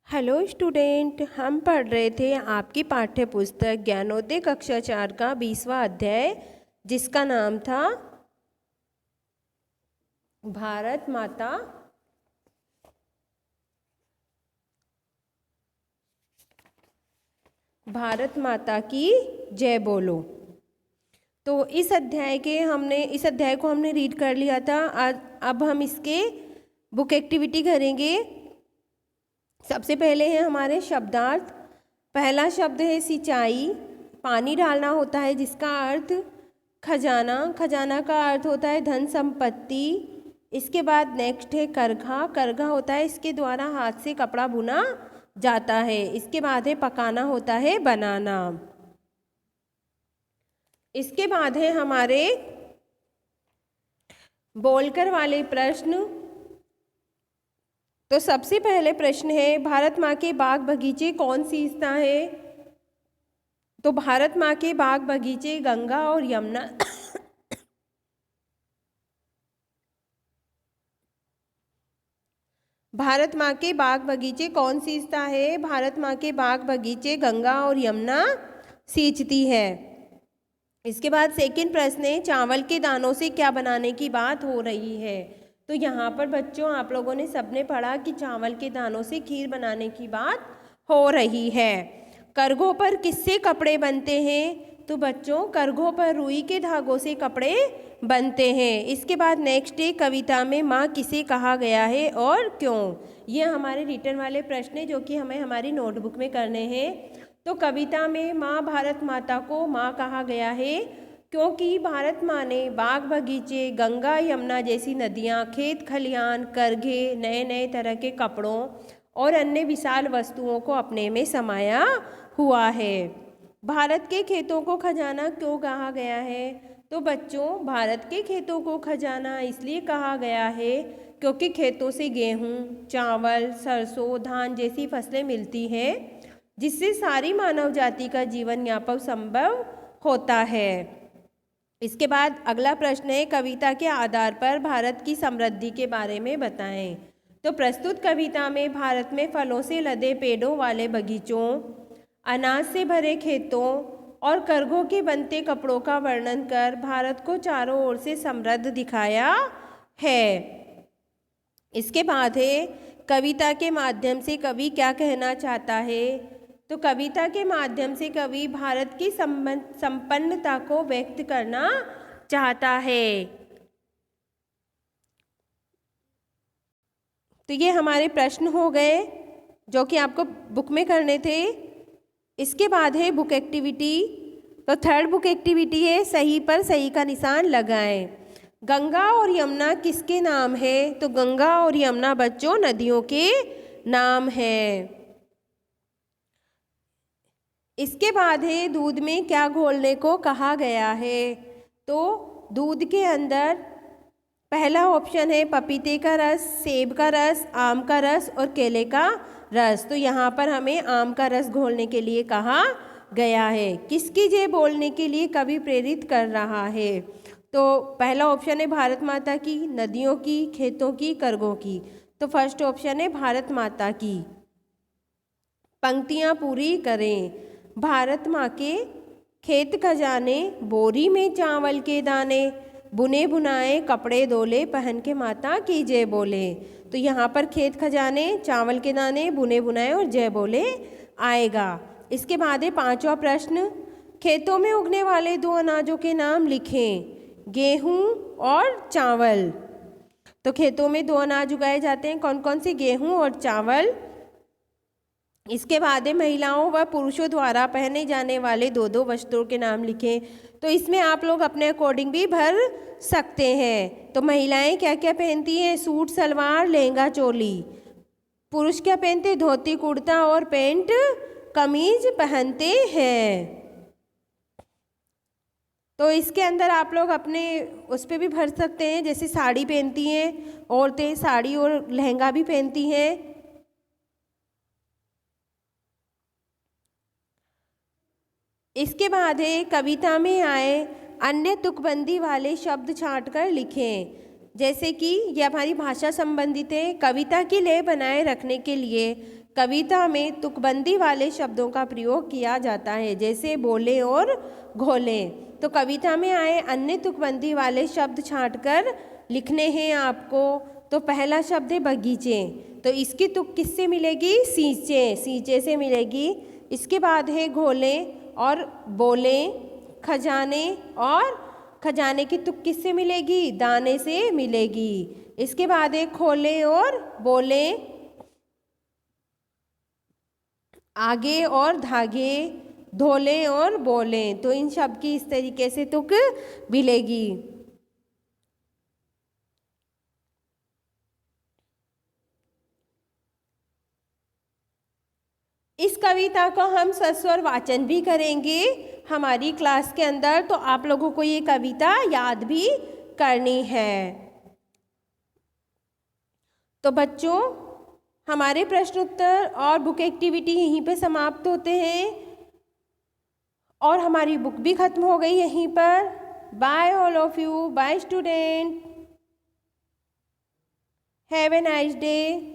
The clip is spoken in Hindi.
हेलो स्टूडेंट, हम पढ़ रहे थे आपकी पाठ्य पुस्तक ज्ञानोदय कक्षा 4 का 20वां अध्याय, जिसका नाम था भारत माता भारत माता की जय बोलो। तो इस अध्याय को हमने रीड कर लिया था। आज अब हम इसके बुक एक्टिविटी करेंगे। सबसे पहले है हमारे शब्दार्थ। पहला शब्द है सिंचाई। पानी डालना होता है, जिसका अर्थ खजाना। खजाना का अर्थ होता है धन संपत्ति। इसके बाद नेक्स्ट है करघा। करघा होता है इसके द्वारा हाथ से कपड़ा बुना जाता है। इसके बाद है पकाना, होता है बनाना। इसके बाद है हमारे बोलकर वाले प्रश्न। तो सबसे पहले प्रश्न है भारत माँ के बाग बगीचे कौन सी सींचता है? तो भारत माँ के बाग बगीचे गंगा और यमुना भारत माँ के बाग बगीचे कौन सींचता है? भारत माँ के बाग बगीचे गंगा और यमुना सींचती है। इसके बाद सेकंड प्रश्न है चावल के दानों से क्या बनाने की बात हो रही है? तो यहाँ पर बच्चों आप लोगों ने सबने पढ़ा कि चावल के दानों से खीर बनाने की बात हो रही है। करघों पर किससे कपड़े बनते हैं? तो बच्चों करघों पर रुई के धागों से कपड़े बनते हैं। इसके बाद नेक्स्ट है कविता में माँ किसे कहा गया है और क्यों? ये हमारे रिटर्न वाले प्रश्न है जो कि हमें हमारी नोटबुक में करने हैं। तो कविता में माँ भारत माता को माँ कहा गया है क्योंकि भारत माँ ने बाग बगीचे, गंगा यमुना जैसी नदियाँ, खेत खलियान, करघे, नए नए तरह के कपड़ों और अन्य विशाल वस्तुओं को अपने में समाया हुआ है। भारत के खेतों को खजाना क्यों कहा गया है? तो बच्चों भारत के खेतों को खजाना इसलिए कहा गया है क्योंकि खेतों से गेहूँ, चावल, सरसों, धान जैसी फसलें मिलती हैं, जिससे सारी मानव जाति का जीवन यापन संभव होता है। इसके बाद अगला प्रश्न है कविता के आधार पर भारत की समृद्धि के बारे में बताएं। तो प्रस्तुत कविता में भारत में फलों से लदे पेड़ों वाले बगीचों, अनाज से भरे खेतों और करघों के बनते कपड़ों का वर्णन कर भारत को चारों ओर से समृद्ध दिखाया है। इसके बाद है कविता के माध्यम से कवि क्या कहना चाहता है? तो कविता के माध्यम से कवि भारत की संपन्नता को व्यक्त करना चाहता है। तो ये हमारे प्रश्न हो गए जो कि आपको बुक में करने थे। इसके बाद है बुक एक्टिविटी। तो थर्ड बुक एक्टिविटी है सही पर सही का निशान लगाएं। गंगा और यमुना किसके नाम है? तो गंगा और यमुना बच्चों नदियों के नाम हैं। इसके बाद है दूध में क्या घोलने को कहा गया है? तो दूध के अंदर पहला ऑप्शन है पपीते का रस, सेब का रस, आम का रस और केले का रस। तो यहाँ पर हमें आम का रस घोलने के लिए कहा गया है। किसकी जय बोलने के लिए कवि प्रेरित कर रहा है? तो पहला ऑप्शन है भारत माता की, नदियों की, खेतों की, करघों की। तो फर्स्ट ऑप्शन है भारत माता की। पंक्तियाँ पूरी करें। भारत माँ के खेत खजाने, बोरी में चावल के दाने, बुने बुनाए कपड़े दोले, पहन के माता की जय बोले। तो यहाँ पर खेत खजाने, चावल के दाने, बुने बुनाए और जय बोले आएगा। इसके बाद है पांचवा प्रश्न खेतों में उगने वाले दो अनाजों के नाम लिखें, गेहूँ और चावल। तो खेतों में दो अनाज उगाए जाते हैं, कौन कौन से? गेहूँ और चावल। इसके बाद महिलाओं व पुरुषों द्वारा पहने जाने वाले दो दो वस्त्रों के नाम लिखें। तो इसमें आप लोग अपने अकॉर्डिंग भी भर सकते हैं। तो महिलाएं क्या क्या पहनती हैं? सूट सलवार, लहंगा चोली। पुरुष क्या पहनते हैं? धोती कुर्ता और पैंट कमीज पहनते हैं। तो इसके अंदर आप लोग अपने उस पर भी भर सकते हैं, जैसे साड़ी पहनती हैं औरतें, साड़ी और लहंगा भी पहनती हैं। इसके बाद है कविता में आए अन्य तुकबंदी वाले शब्द छांट कर लिखें। जैसे कि ये हमारी भाषा संबंधित है। कविता की लय बनाए रखने के लिए कविता में तुकबंदी वाले शब्दों का प्रयोग किया जाता है, जैसे बोले और घोले। तो कविता में आए अन्य तुकबंदी वाले शब्द छांटकर लिखने हैं आपको। तो पहला शब्द है बगीचे, तो इसकी तुक किससे मिलेगी? सींचे, सींचे से मिलेगी। इसके बाद है घोले और बोले, खजाने, और खजाने की तुक किससे मिलेगी? दाने से मिलेगी। इसके बाद है खोले और बोले, आगे और धागे, धोले और बोले। तो इन शब्द की इस तरीके से तुक मिलेगी। इस कविता को हम सस्वर वाचन भी करेंगे हमारी क्लास के अंदर, तो आप लोगों को ये कविता याद भी करनी है। तो बच्चों, हमारे प्रश्न उत्तर और बुक एक्टिविटी यहीं पे समाप्त होते हैं और हमारी बुक भी खत्म हो गई यहीं पर। Bye all of you, bye student, have a nice day.